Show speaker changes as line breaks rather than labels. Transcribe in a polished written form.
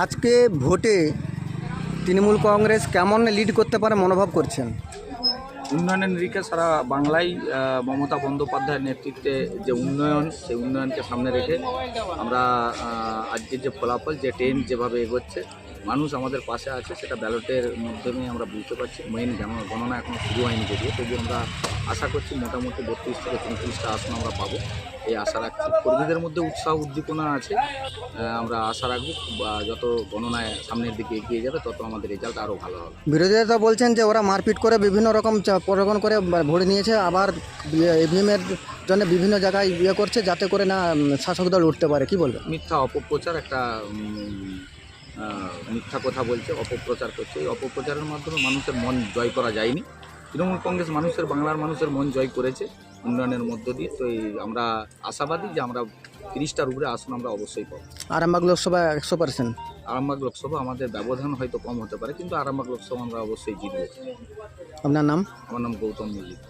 আজকে ভোটে তৃণমূল কংগ্রেস কেমন লিড করতে পারে মনোভাব করছেন?
উন্নয়নের নিরিখে সারা বাংলায় মমতা বন্দ্যোপাধ্যায়ের নেতৃত্বে যে উন্নয়ন, সেই উন্নয়নকে সামনে রেখে আমরা আজকের যে ফলাফল, যে ট্রেন যেভাবে এগোচ্ছে, মানুষ আমাদের পাশে আছে, সেটা ব্যালটের মাধ্যমে আমরা বুঝতে পারছি। মেইন গণনা এখনও শুরু হয়নি যদিও, তবু আমরা আশা করছি মোটামুটি 32 থেকে 34টা আসন আমরা পাবো, এই আশা রাখছি। কর্মীদের মধ্যে উৎসাহ উদ্দীপনা আছে, আমরা আশা রাখবো যত গণনায় সামনের দিকে এগিয়ে যাবে তত আমাদের রেজাল্ট আরও ভালো হবে।
বিরোধীরা তো বলছেন যে ওরা মারপিট করে বিভিন্ন রকম প্রলোভন করে ভোট নিয়েছে, আবার ইভিএমের জন্য বিভিন্ন জায়গায় করছে যাতে করে না শাসক দল উঠতে পারে, কি বলবেন?
মিথ্যা অপপ্রচার, একটা মিথ্যা কথা বলছে, অপপ্রচার করছে। এই অপপ্রচারের মাধ্যমে মানুষের মন জয় করা যায়নি। তৃণমূল কংগ্রেস বাংলার মানুষের মন জয় করেছে উন্নয়নের মধ্য দিয়ে। তো আমরা আশাবাদী যে আমরা 30টার উপরে আসন আমরা অবশ্যই পাবো।
আরামবাগ লোকসভা 100%।
আরামবাগ লোকসভা আমাদের ব্যবধান হয়তো কম হতে পারে, কিন্তু আরামবাগ লোকসভা আমরা অবশ্যই জিতব।
আপনার নাম?
আমার নাম গৌতম মল্লিক।